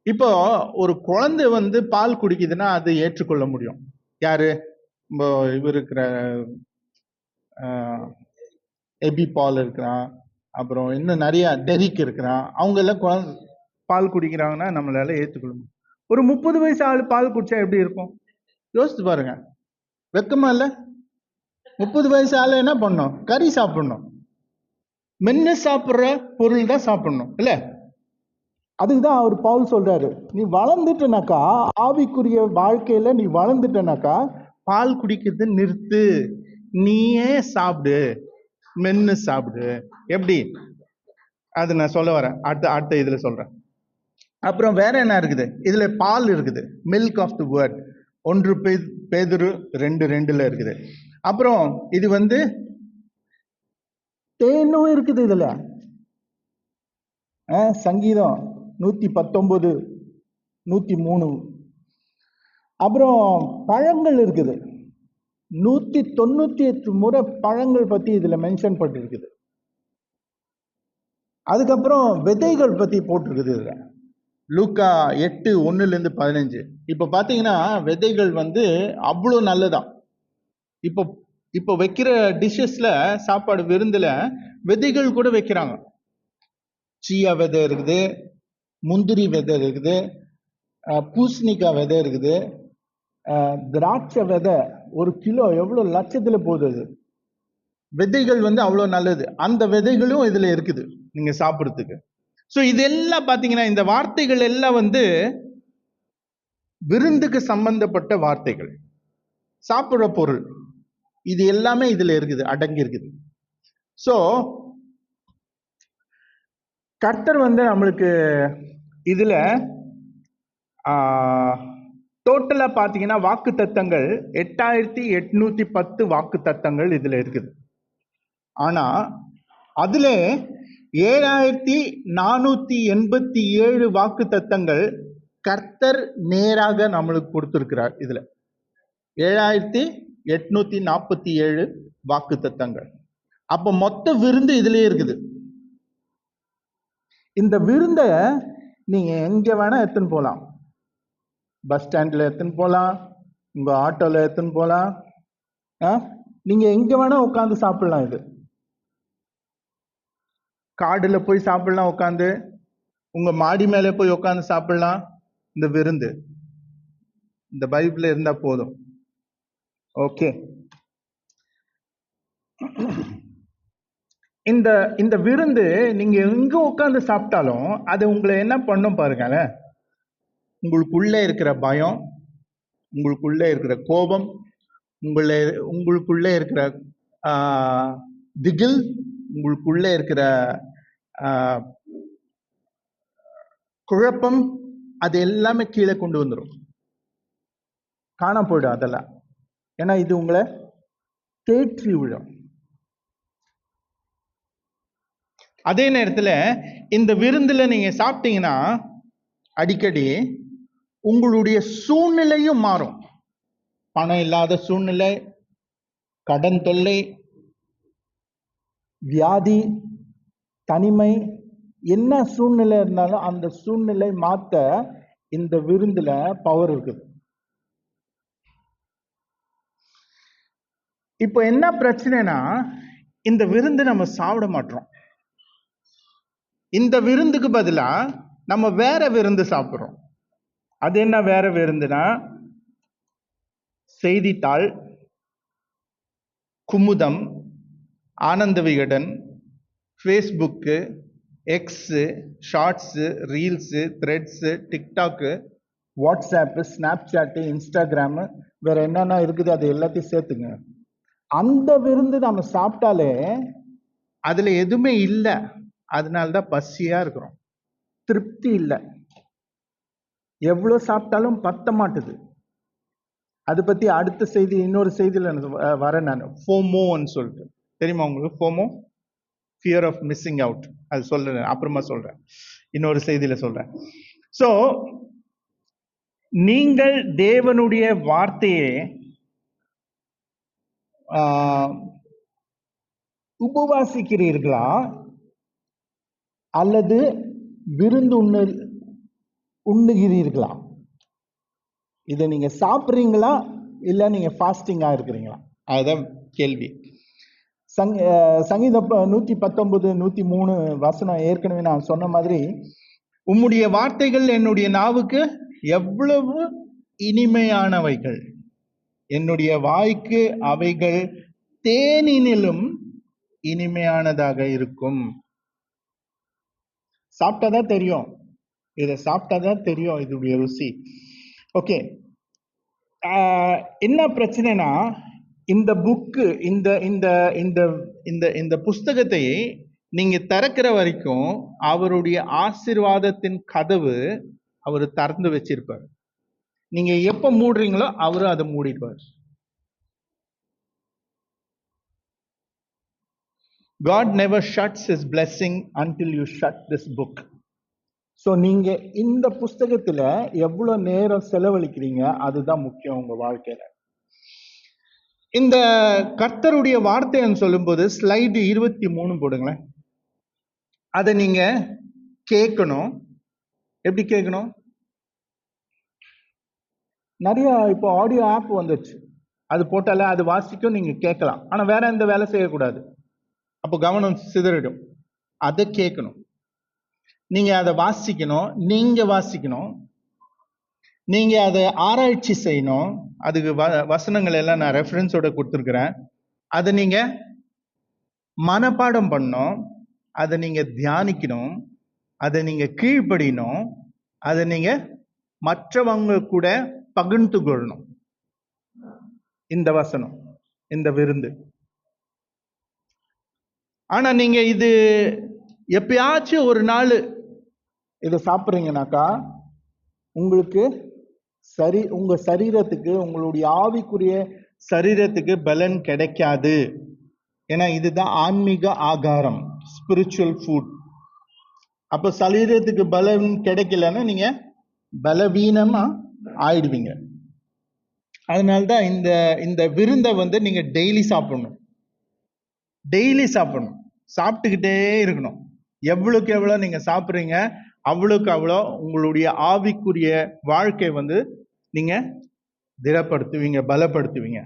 Speaker 1: இப்போ ஒரு குழந்தை வந்து பால் குடிக்குதுன்னா அது ஏற்றுக்கொள்ள முடியும். யாரு? இப்போ இவர் இருக்கிற எபி பால் இருக்கிறான், அப்புறம் இன்னும் நிறைய டெரிக் இருக்கிறான். அவங்க எல்லாம் பால் குடிக்கிறாங்கன்னா நம்மளால ஏற்றுக்கொள்ள முடியும். ஒரு 30 வயசு ஆள் பால் குடிச்சா எப்படி இருக்கும்? யோசித்து பாருங்க. வெக்கமா இல்ல? 30 வயசு ஆள் என்ன பண்ணணும்? கறி சாப்பிடணும், மென்னு சாப்பிடுற பொருள் தான் சாப்பிடணும் இல்ல? அதுக்குதான் அவர் பவுல் சொல்றாரு, நீ வளர்ந்துட்டனாக்கா, ஆவிக்குரிய வாழ்க்கையில நீ வளர்ந்துட்டனாக்கா பால் குடிக்கிறது நிறுத்து, நீயே சாப்பிடு, மென்னு சாப்பிடு. எப்படி? அது நான் சொல்ல வரேன், அடுத்த இதுல சொல்றேன். அப்புறம் வேற என்ன இருக்குது இதுல? பால் இருக்குது, மில்க் ஆஃப் தி வேர்ட். 1 பேதுரு 2:2 இருக்குது. அப்புறம் இது வந்து தேனும் இருக்குது இதுல. சங்கீதம் 119, 103. அப்புறம் பழங்கள் இருக்குது, 198 முறை பழங்கள் பத்தி இதுல மென்ஷன் பண்ணிருக்குது. அதுக்கப்புறம் விதைகள் பத்தி போட்டிருக்குது இதுல, லூக்கா 8:1-15. இப்ப பாத்தீங்கன்னா விதைகள் வந்து அவ்வளவு நல்லதான். இப்போ இப்போ வைக்கிற டிஷ்ஷஸ்ல, சாப்பாடு விருந்துல விதைகள் கூட வைக்கிறாங்க. சீயா விதை இருக்குது, முந்திரி விதை இருக்குது, பூசணிக்காய் விதை இருக்குது, திராட்சை விதை 1 கிலோ எவ்வளவு லட்சத்துல போகுது. அது விதைகள் வந்து அவ்வளவு நல்லது. அந்த விதைகளும் இதுல இருக்குது நீங்க சாப்பிடுறதுக்கு. சோ இதெல்லாம் பாத்தீங்கன்னா, இந்த வார்த்தைகள் எல்லாம் வந்து விருந்துக்கு சம்பந்தப்பட்ட வார்த்தைகள், சாப்பிடுற பொருள், இது எல்லாமே இதுல இருக்குது, அடங்கி இருக்குது. சோ கர்த்தர் வந்து நம்மளுக்கு இதுல டோட்டலா பாத்தீங்கன்னா வாக்கு தத்தங்கள் 8810 வாக்கு தத்தங்கள் இதுல இருக்குது. ஆனா அதுல 7487 வாக்கு தத்தங்கள் கர்த்தர் நேராக நம்மளுக்கு கொடுத்திருக்கிறார். இதுல 7847 வாக்கு தத்தங்கள். அப்ப மொத்த விருந்து இதுலயே இருக்குது. இந்த விருந்த நீங்க எங்க வேணா எடுத்துன்னு போலாம். பஸ் ஸ்டாண்ட்ல எடுத்துன்னு போலாம், உங்க ஆட்டோல எடுத்துன்னு போலாம், நீங்க எங்க வேணா உட்காந்து சாப்பிடலாம். இது காடுல போய் சாப்பிடலாம், உட்காந்து உங்க மாடி மேல போய் உட்காந்து சாப்பிடலாம். இந்த விருந்து இந்த பைபிள்ல இருந்தா போதும். ஓகே, இந்த இந்த விருந்து நீங்க எங்க உட்காந்து சாப்பிட்டாலும் அது உங்களை என்ன பண்ணும் பாருங்களேன். உங்களுக்குள்ள இருக்கிற பயம், உங்களுக்குள்ள இருக்கிற கோபம், உங்களுக்குள்ள இருக்கிற திகில், உங்களுக்குள்ள இருக்கிற குழப்பம், அது எல்லாமே கீழே கொண்டு வந்துடும், காண போயிடும் அதெல்லாம். ஏன்னா இது உங்களை தேற்றி விடும். அதே நேரத்துல இந்த விருந்துல நீங்க சாப்பிட்டீங்கன்னா அடிக்கடி உங்களுடைய சூழ்நிலையும் மாறும். பணம் இல்லாத சூழ்நிலை, கடன் தொல்லை, வியாதி, தனிமை, என்ன சூழ்நிலை இருந்தாலும் அந்த சூழ்நிலை மாத்த இந்த விருந்துல பவர் இருக்குது. இப்போ என்ன பிரச்சனைனா, இந்த விருந்து நம்ம சாப்பிட மாட்டோம். இந்த விருந்துக்கு பதிலா நம்ம வேற விருந்து சாப்பிடுறோம். அது என்ன வேற விருந்துனா, செய்தித்தாள், Kumudam, Ananda Vikatan, Facebook, X, shorts, reels, threads, TikTok, WhatsApp, Snapchat, Instagram, வேற என்னென்ன இருக்குது அது எல்லாத்தையும் சேர்த்துங்க. அந்த விருந்து நம்ம சாப்பிட்டாலே அதுல எதுவுமே இல்லை, அதனால்தான் பசியா இருக்கிறோம், திருப்தி இல்லை, எவ்வளவு சாப்பிட்டாலும் பத்த மாட்டுது. அதை பத்தி அடுத்த செய்தி, இன்னொரு செய்தியில வரேன் நான். ஃபோமோன்னு சொல்லிட்டு, தெரியுமா உங்களுக்கு? FOMO, fear of missing out. அது சொல்றேன், அப்புறமா சொல்றேன், இன்னொரு செய்தியில சொல்றேன். சோ நீங்கள் தேவனுடைய வார்த்தையை உபவாசிக்கிறீர்களா அல்லது விருந்து
Speaker 2: உண்ணுகிறீர்களா? இதை நீங்க சாப்பிட்றீங்களா இல்ல நீங்க ஃபாஸ்டிங்கா இருக்கிறீங்களா?
Speaker 1: அதுதான் கேள்வி.
Speaker 2: சங்கீதம் 119 103 வசனம் ஏற்கனவே நான் சொன்ன மாதிரி,
Speaker 1: உம்முடைய வார்த்தைகள் என்னுடைய நாவுக்கு எவ்வளவு இனிமையானவைகள், என்னுடைய வாய்க்கு அவைகள் தேனினிலும் இனிமையானதாக இருக்கும்.
Speaker 2: சாப்பிட்டாதான் தெரியும், இதை சாப்பிட்டாதான் தெரியும் இதோடைய ருசி. ஓகே, என்ன பிரச்சனைனா, இந்த புக்கு இந்த இந்த இந்த
Speaker 1: இந்த இந்த புஸ்தகத்தை நீங்க திறக்கிற வரைக்கும் அவருடைய ஆசீர்வாதத்தின் கதவு அவர் திறந்து வச்சிருப்பார். நீங்க எப்ப மூடுறீங்களோ அவரும் அதை மூடிடுவார். God never shuts his blessing until you shut this book.
Speaker 2: So நீங்க இந்த புஸ்தகத்துல எவ்வளவு நேரம் செலவழிக்கிறீங்க அதுதான் முக்கியம் உங்க வாழ்க்கையில.
Speaker 1: இந்த கர்த்தருடைய வார்த்தைன்னு சொல்லும்போது ஸ்லைடு 23 போடுங்களேன். அதை நீங்க கேட்கணும். எப்படி கேட்கணும்?
Speaker 2: நிறைய இப்போ ஆடியோ ஆப் வந்துச்சு, அது போட்டாலே அது வாசிக்கும், நீங்க கேட்கலாம். ஆனா வேற எந்த வேலை செய்யக்கூடாது,
Speaker 1: அப்போ கவனம் சிதறிடும். அதை கேட்கணும், நீங்க அதை வாசிக்கணும், நீங்க வாசிக்கணும், நீங்க அதை ஆராய்ச்சி செய்யணும். அதுக்கு வசனங்கள் எல்லாம் நான் ரெஃபரன்ஸோட கொடுத்துருக்கிறேன். அதை நீங்க மனப்பாடம் பண்ணணும், அதை நீங்க தியானிக்கணும், அதை நீங்க கீழ்ப்படியணும், அதை நீங்க மற்றவங்க கூட பகிர்ந்து கொள்ளணும். இந்த வசனம், இந்த விருந்து. ஆனா நீங்க இது எப்பயாச்சும் ஒரு நாள்
Speaker 2: இதை சாப்பிட்றீங்கனாக்கா உங்களுக்கு உங்க சரீரத்துக்கு, உங்களுடைய ஆவிக்குரிய
Speaker 1: சரீரத்துக்கு பலன் கிடைக்காது. ஏன்னா இதுதான் ஆன்மீக ஆகாரம், ஸ்பிரிச்சுவல் ஃபுட். அப்போ சரீரத்துக்கு பலன் கிடைக்கலன்னா நீங்க பலவீனமா ஆயிடுவீங்க. அதனால்தான் இந்த இந்த விருந்தை நீங்க டெய்லி சாப்பிடணும், டெய்லி சாப்பிடணும், சாப்பிட்டுக்கிட்டே இருக்கணும். எவ்வளவுக்கு எவ்வளோ நீங்க சாப்பிட்றீங்க அவ்வளோக்கு அவ்வளோ உங்களுடைய ஆவிக்குரிய வாழ்க்கை நீங்க திடப்படுத்துவீங்க, பலப்படுத்துவீங்க.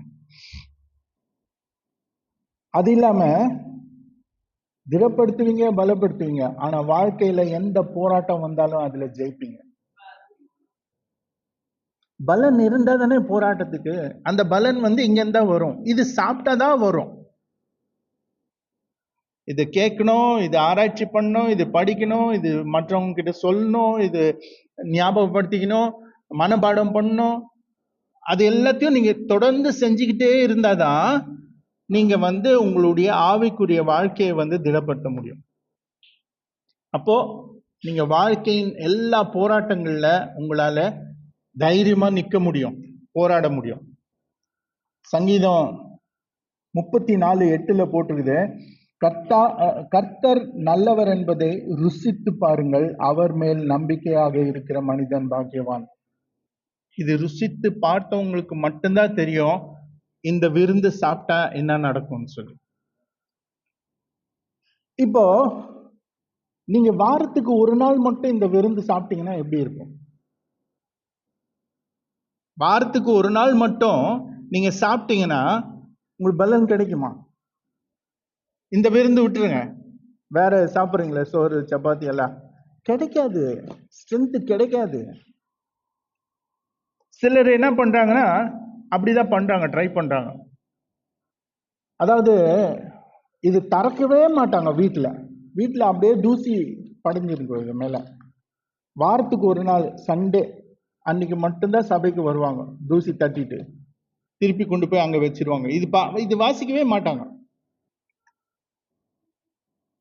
Speaker 2: அது இல்லாம திடப்படுத்துவீங்க, பலப்படுத்துவீங்க. ஆனா வாழ்க்கையில எந்த போராட்டம் வந்தாலும் அதுல ஜெயிப்பீங்க. பலன் இருந்தா தானே போராட்டத்துக்கு.
Speaker 1: அந்த பலன் இங்க இருந்தா வரும். இது சாப்பிட்டாதான் வரும். இது கேட்கணும், இது ஆராய்ச்சி பண்ணணும், இது படிக்கணும், இது மற்றவங்க கிட்ட சொல்லணும், இது ஞாபகப்படுத்திக்கணும், மனப்பாடம் பண்ணணும். அது எல்லாத்தையும் நீங்க தொடர்ந்து செஞ்சுக்கிட்டே இருந்தாதான் நீங்க உங்களுடைய ஆவிக்குரிய வாழ்க்கையை திடப்படுத்த முடியும். அப்போ நீங்க வாழ்க்கையின் எல்லா போராட்டங்கள்ல உங்களால தைரியமா நிக்க முடியும், போராட முடியும்.
Speaker 2: சங்கீதம் 34:8 போட்டிருக்குது, கர்த்தர் நல்லவர் என்பதை ருசித்து பாருங்கள், அவர் மேல் நம்பிக்கையாக இருக்கிற மனிதன் பாக்கியவான்.
Speaker 1: இது ருசித்து பார்த்தவங்களுக்கு மட்டும்தான் தெரியும் இந்த விருந்து சாப்பிட்டா என்ன நடக்கும்னு சொல்லி.
Speaker 2: இப்போ நீங்க வாரத்துக்கு ஒரு நாள் மட்டும் இந்த விருந்து சாப்பிட்டீங்கன்னா எப்படி இருக்கும்?
Speaker 1: வாரத்துக்கு ஒரு நாள் மட்டும் நீங்க சாப்பிட்டீங்கன்னா
Speaker 2: உங்களுக்கு பலன் கிடைக்குமா?
Speaker 1: இந்த விருந்து விட்டுருங்க,
Speaker 2: வேற சாப்பிட்றீங்களா, சோறு சப்பாத்தி எல்லாம் கிடைக்காது, ஸ்ட்ரென்த் கிடைக்காது.
Speaker 1: சிலர் என்ன பண்றாங்கன்னா அப்படிதான் பண்றாங்க, ட்ரை பண்றாங்க.
Speaker 2: அதாவது இது திறக்கவே மாட்டாங்க, வீட்டுல அப்படியே தூசி படைஞ்சிருக்கு இது மேல. வாரத்துக்கு ஒரு நாள் சண்டே அன்னைக்கு மட்டும்தான் சபைக்கு வருவாங்க, தூசி தட்டிட்டு
Speaker 1: திருப்பி கொண்டு போய் அங்க வச்சிருவாங்க. இது வாசிக்கவே மாட்டாங்க.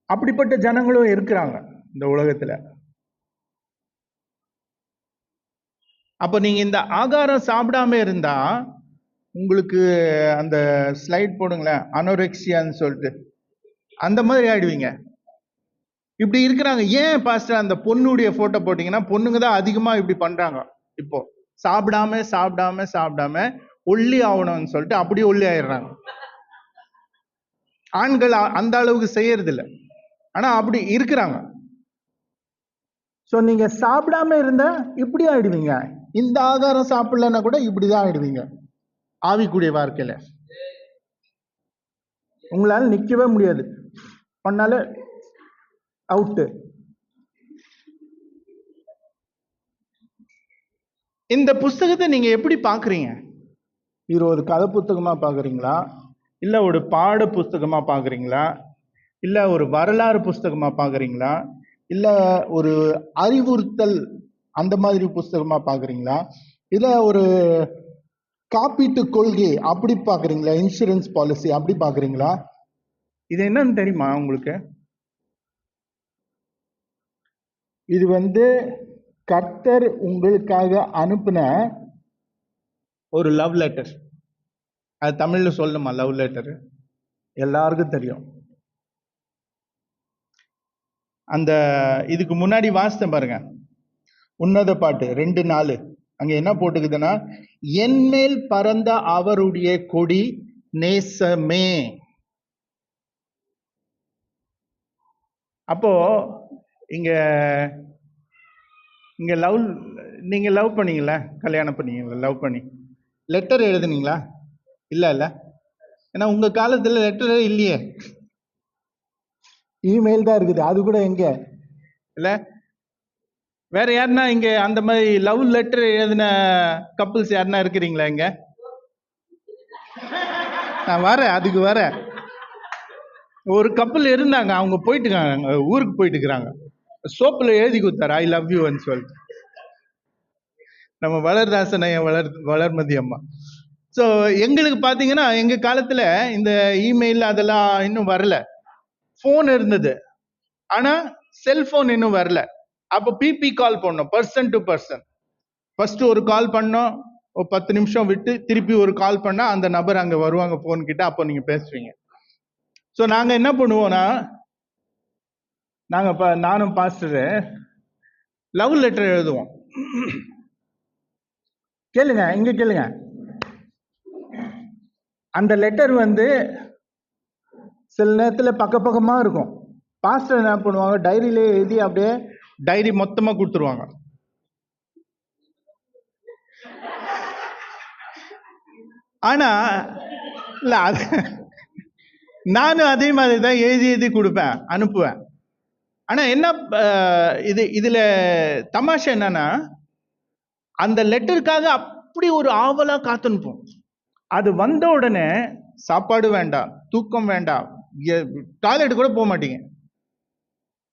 Speaker 2: அப்படிப்பட்ட ஜனங்களும் இருக்கிறாங்க இந்த உலகத்துல.
Speaker 1: அப்ப நீங்க இந்த ஆகாரம் சாப்பிடாம இருந்தா உங்களுக்கு அந்த ஸ்லைட் போடுங்களேன், அனோரெக்சியான்னு சொல்லிட்டு அந்த மாதிரி ஆயிடுவீங்க. இப்படி இருக்கிறாங்க. ஏன் பாஸ்டர் அந்த பொண்ணுடைய போட்டோ போட்டீங்கன்னா, பொண்ணுங்க தான் அதிகமா இப்படி பண்றாங்க. இப்போ சாப்பிடாம சாப்பிடாம சாப்பிடாம ஒல்லி ஆகணும்னு சொல்லிட்டு அப்படியே ஒல்லி ஆயிடுறாங்க. ஆண்கள் அந்த அளவுக்கு செய்யறது இல்லை, ஆனா அப்படி இருக்கிறாங்க.
Speaker 2: ஸோ நீங்க சாப்பிடாம இருந்தா இப்படி ஆயிடுவீங்க. இந்த ஆகாரம் சாப்பிடலன்னா கூட இப்படிதான் ஆயிடுவீங்க. ஆவிக்குரிய வாழ்க்கையில உங்களால நிக்கவே முடியாது. பண்ணால அவுட்டு.
Speaker 1: இந்த புஸ்தகத்தை நீங்க எப்படி பாக்குறீங்க?
Speaker 2: இது ஒரு கதை புத்தகமா பாக்குறீங்களா, இல்ல ஒரு பாட புஸ்தகமா பாக்குறீங்களா, இல்ல ஒரு வரலாறு புஸ்தகமா பாக்குறீங்களா, இல்ல ஒரு அறிவுறுத்தல் அந்த மாதிரி புஸ்தகமா பாக்குறீங்களா, இல்ல ஒரு காப்பீட்டு கொள்கை அப்படி பாக்குறீங்களா, இன்சூரன்ஸ் பாலிசி அப்படி பாக்குறீங்களா?
Speaker 1: இது என்னன்னு தெரியுமா உங்களுக்கு?
Speaker 2: இது கர்த்தர் உங்களுக்காக அனுப்பின
Speaker 1: ஒரு லவ் லெட்டர். அது தமிழ்ல சொல்லணுமா? லவ் லெட்டர்
Speaker 2: எல்லாருக்கும் தெரியும்.
Speaker 1: அந்த இதுக்கு முன்னாடி வாசித்தேன் பாருங்க, உன்னத பாட்டு 2:4. அங்க என்ன போட்டுக்குதுன்னா, என்மேல் பறந்த அவருடைய கொடி நேசமே. அப்போ இங்க இங்க லவ், நீங்க லவ் பண்ணீங்களா? கல்யாணம் பண்ணீங்களா? லவ் பண்ணி லெட்டர் எழுதுனீங்களா? இல்ல ஏன்னா உங்க காலத்துல லெட்டர் இல்லையே,
Speaker 2: இமெயில் தான் இருக்குது. அது கூட எங்க
Speaker 1: இல்ல வேற யாருன்னா இங்க அந்த மாதிரி லவ் லெட்டர் எழுதின கப்புள்ஸ் யாருன்னா இருக்கிறீங்களா இங்க? நான் வரேன், அதுக்கு வரேன். ஒரு கப்பல் இருந்தாங்க, அவங்க போயிட்டு இருக்காங்க, ஊருக்கு போயிட்டு இருக்கிறாங்க. சோப்புல எழுதி கொடுத்தாரு ஐ லவ் யூன்னு சொல்லிட்டு. நம்ம வளர்தாசனை வளர்மதி அம்மா. ஸோ எங்களுக்கு பார்த்தீங்கன்னா எங்க காலத்துல இந்த இமெயில் அதெல்லாம் இன்னும் வரல. ஃபோன் இருந்தது, ஆனா செல்போன் இன்னும் வரல. அப்போ பிபி கால் பண்ணோம், பர்சன் டு பர்சன். ஃபர்ஸ்ட் ஒரு கால் பண்ணோம், ஒரு 10 நிமிஷம் விட்டு திருப்பி ஒரு கால் பண்ணா அந்த நபர் அங்க வருவாங்க போன் கிட்ட, அப்போ நீங்க பேசுவீங்க. ஸோ நாங்க என்ன பண்ணுவோம்னா, நானும் பாஸ்டர் லவ் லெட்டர் எழுதுவோம். கேளுங்க, இங்க கேளுங்க. அந்த லெட்டர் சில நேரத்துல பக்கமா இருக்கும். பாஸ்டர் என்ன பண்ணுவாங்க, டைரியிலே எழுதி அப்படியே டைரி மொத்தமா கொடுத்துருவாங்க. ஆனா இல்ல, அது நானும் அதே மாதிரி தான் எழுதி கொடுப்பேன், அனுப்புவேன். ஆனா என்ன இதுல தமாஷா என்னன்னா, அந்த லெட்டருக்காக அப்படி ஒரு ஆவலா காத்துனுப்போம். அது வந்த உடனே சாப்பாடு வேண்டாம், தூக்கம் வேண்டாம், டாய்லெட் கூட போக மாட்டீங்க.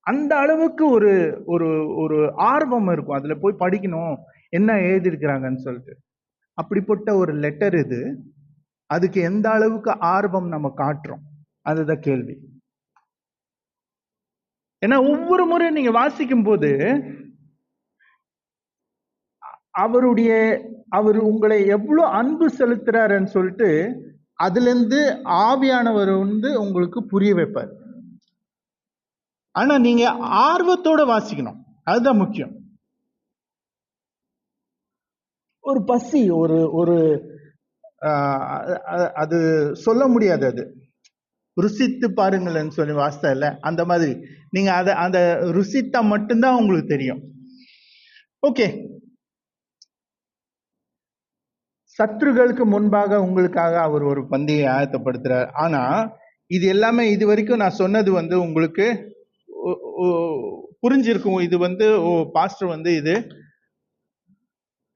Speaker 1: அந்த அளவுக்கு ஒரு ஒரு ஒரு ஆர்வம் இருக்கும், அதுல போய் படிக்கணும் என்ன எழுதியிருக்கிறாங்கன்னு சொல்லிட்டு. அப்படிப்பட்ட ஒரு லெட்டர் இது. அதுக்கு எந்த அளவுக்கு ஆர்வம் நம்ம காட்டுறோம், அதுதான் கேள்வி. ஏன்னா ஒவ்வொரு முறையும் நீங்க வாசிக்கும் போது அவர் உங்களை எவ்வளவு அன்பு செலுத்துறாருன்னு சொல்லிட்டு அதுல இருந்து ஆவியானவர் உங்களுக்கு புரிய வைப்பார். ஆனா நீங்க ஆர்வத்தோட வாசிக்கணும், அதுதான் முக்கியம். ஒரு பசி, ஒரு ஒரு அது சொல்ல முடியாது, அது ருசித்து பாருங்களேன்னு சொல்லி வாசித்தா இல்ல, அந்த மாதிரி நீங்க அந்த ருசித்தா மட்டும்தான் உங்களுக்கு தெரியும். ஓகே, சத்துருகளுக்கு முன்பாக உங்களுக்காக அவர் ஒரு பந்தியை ஆயத்தப்படுத்துறார். ஆனா இது எல்லாமே இது வரைக்கும் நான் சொன்னது உங்களுக்கு புரிஞ்சிருக்கும். இது ஓ பாஸ்டர் இது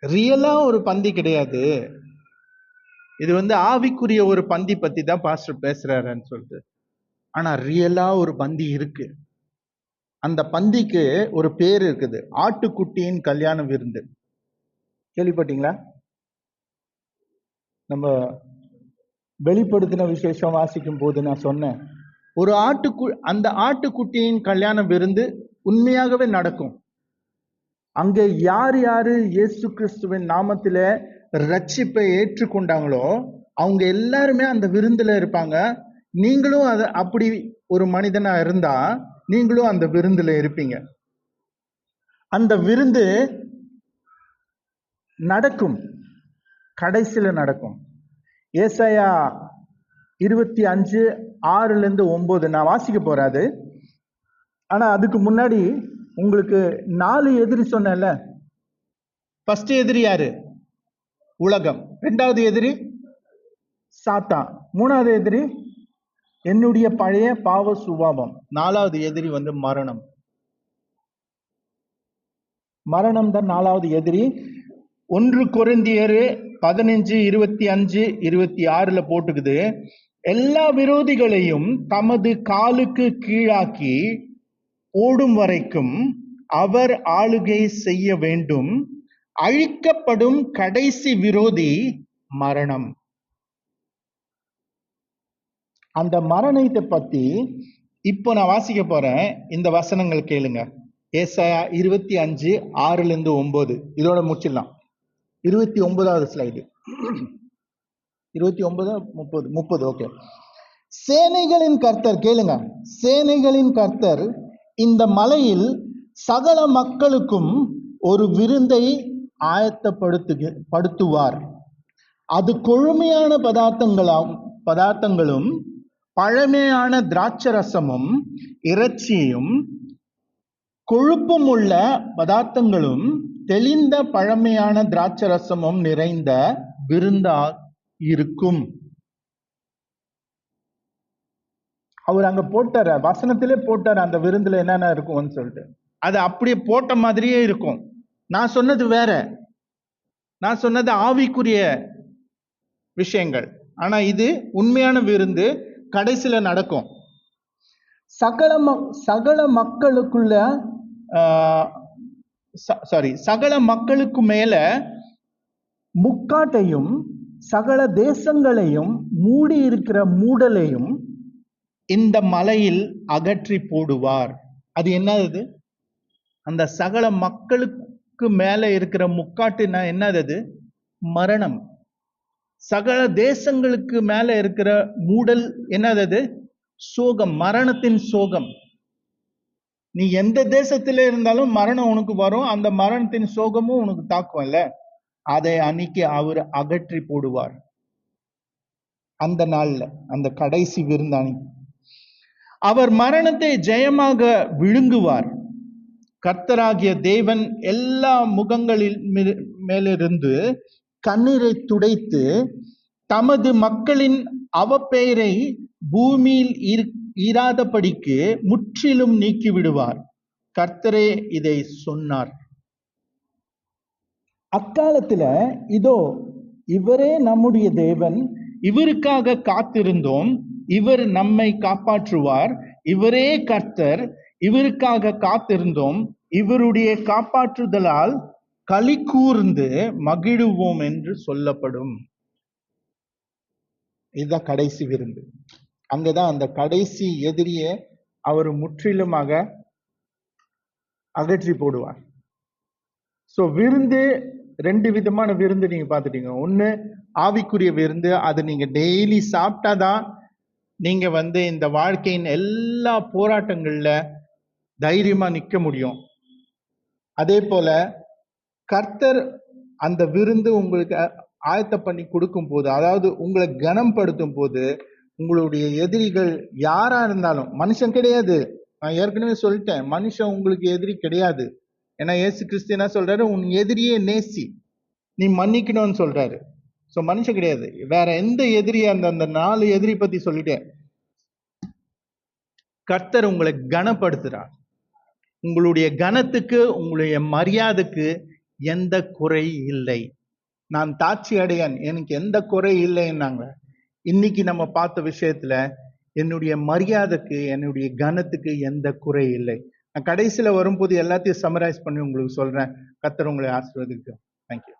Speaker 1: ரியலா ஒரு பந்தி கிடையாது, இது ஆவிக்குரிய ஒரு பந்தி பத்தி தான் பாஸ்டர் பேசுறாருன்னு சொல்லிட்டு. ஆனா ரியலா ஒரு பந்தி இருக்கு. அந்த பந்திக்கு ஒரு பேர் இருக்குது, ஆட்டுக்குட்டியின் கல்யாண விருந்து. கேள்விப்பட்டீங்களா? நம்ம வெளிப்படுத்தின விசேஷம் வாசிக்கும் போது நான் சொன்னேன், ஒரு அந்த ஆட்டுக்குட்டியின் கல்யாண விருந்து உண்மையாகவே நடக்கும். அங்க யாரு இயேசு கிறிஸ்துவின் நாமத்தில ரட்சிப்பை ஏற்றுக்கொண்டாங்களோ அவங்க எல்லாருமே அந்த விருந்துல இருப்பாங்க. நீங்களும் அப்படி ஒரு மனிதனா இருந்தா நீங்களும் அந்த விருந்துல இருப்பீங்க. அந்த விருந்து நடக்கும், கடைசியில நடக்கும். ஏசாயா 25:6-9 நான் வாசிக்க போறாது. ஆனா அதுக்கு முன்னாடி
Speaker 2: உங்களுக்கு 4 எதிரி சொன்னேன்ல.
Speaker 1: ஃபர்ஸ்ட் எதிரி யாரு? உலகம். ரெண்டாவது எதிரி
Speaker 2: சாத்தான். 3வது எதிரி என்னுடைய பழைய பாவ சுபாவம்.
Speaker 1: 4வது எதிரி மரணம்.
Speaker 2: மரணம் தான் 4வது எதிரி.
Speaker 1: 1 கொரிந்தியர் 15:25-26 போட்டுக்குது, எல்லா விரோதிகளையும் தமது காலுக்கு கீழாக்கி ஓடும் வரைக்கும் அவர் ஆளுகை செய்ய வேண்டும். அழிக்கப்படும் கடைசி விரோதி மரணம்.
Speaker 2: அந்த மரணத்தை பத்தி
Speaker 1: இப்போ நான் வாசிக்க போறேன், இந்த வசனங்கள் கேளுங்க. ஏசாயா 25:6-9. இதோட முடிச்சிடலாம்.
Speaker 2: 29வது ஸ்லைடு. 29 30 ஓகே. சேனைகளின் கர்த்தர், கேளுங்க, சேனைகளின் கர்த்தர் இந்த மலையில் சகல மக்களுக்கும் ஒரு விருந்தை ஆயத்தப்படுத்துவார். அது கொழுமையான பதார்த்தங்களும் பழமையான திராட்சரசமும் இறைச்சியும் கொழுப்பும் உள்ள பதார்த்தங்களும் தெளிந்த பழமையான திராட்சரசமும் நிறைந்த விருந்தா இருக்கும். அவர் அங்க போட்டார, வசனத்திலே போட்டார் அந்த விருந்துல என்னென்ன இருக்கும்னு சொல்லிட்டு.
Speaker 1: அது அப்படியே போட்ட மாதிரியே இருக்கும். நான் சொன்னது வேற, நான் சொன்னது ஆவிக்குரிய விஷயங்கள். ஆனா இது உண்மையான விருந்து கடைசியில நடக்கும்.
Speaker 2: சகல மக்களுக்குள்ள
Speaker 1: சகல மக்களுக்கு மேல
Speaker 2: முக்காட்டையும் சகல தேசங்களையும் மூடி இருக்கிற மூடலையும்
Speaker 1: இந்த மலையில் அகற்றி போடுவார். அது என்னது? அந்த சகல மக்களுக்கு மேல இருக்கிற முக்காட்டுனா என்னது? மரணம். சகல தேசங்களுக்கு மேல இருக்கிற மூடல் என்னது? சோகம், மரணத்தின் சோகம். நீ எந்த தேசத்துல இருந்தாலும் மரணம் உனக்கு வரும். அந்த மரணத்தின் சோகமும் உனக்கு தாக்கும் இல்ல? அதை அன்னைக்கு அவர் அகற்றி போடுவார். அந்த நாள்ல, அந்த கடைசி விருந்தாணி அவர் மரணத்தை ஜெயமாக விழுங்குவார். கர்த்தராகிய தேவன் எல்லா முகங்களில் மேலிருந்து கண்ணீரை துடைத்து தமது மக்களின் அவப்பெயரை பூமியில் ஈராதபடிக்கு முற்றிலும் நீக்கி விடுவார். கர்த்தரே இதை சொன்னார்.
Speaker 2: அக்காலத்துல இதோ இவரே நம்முடைய தேவன்,
Speaker 1: இவருக்காக காத்திருந்தோம், இவர் நம்மை காப்பாற்றுவார், இவரே கர்த்தர், இவருக்காக காத்திருந்தோம், இவருடைய காப்பாற்றுதலால் களி கூர்ந்து மகிழுவோம் என்று சொல்லப்படும். இதுதான் கடைசி விருந்து. அங்கதான் அந்த கடைசி எதிரியை அவர் முற்றிலுமாக அகற்றி போடுவார். சோ விருந்து 2 விதமான விருந்து நீங்க பார்த்துட்டீங்க. ஒண்ணு ஆவிக்குரிய விருந்து, அது நீங்க டெய்லி சாப்பிட்டாதான் நீங்க இந்த வாழ்க்கையின் எல்லா போராட்டங்கள்ல தைரியமா நிக்க முடியும். அதே போல கர்த்தர் அந்த விருந்து உங்களுக்கு ஆயத்த பண்ணி கொடுக்கும் போது, அதாவது உங்களை கனப்படுத்தும் போது, உங்களுடைய எதிரிகள் யாரா இருந்தாலும், மனுஷன் கிடையாது, நான் ஏற்கனவே சொல்லிட்டேன், மனுஷன் உங்களுக்கு எதிரி கிடையாது. ஏன்னா இயேசு கிறிஸ்து என்ன சொல்றாரு? உன் எதிரியே நேசி, நீ மன்னிக்கணும்னு சொல்றாரு. சோ மனுஷன் கிடையாது, வேற எந்த எதிரியா அந்த 4 எதிரி பத்தி சொல்லிட்டேன். கர்த்தர் உங்களை கனப்படுத்துறார். உங்களுடைய கனத்துக்கு, உங்களுடைய மரியாதைக்கு எந்த குறை இல்லை. நான் தாட்சி அடையான், எனக்கு எந்த குறை இல்லைன்னாங்க. இன்னைக்கு நம்ம பார்த்த விஷயத்துல என்னுடைய மரியாதைக்கு, என்னுடைய கனத்துக்கு எந்த குறை இல்லை. நான் கடைசியில வரும்போது எல்லாத்தையும் சம்மரைஸ் பண்ணி உங்களுக்கு சொல்றேன். கர்த்தர் உங்களை ஆசீர்வதிக்கும். தேங்க்யூ.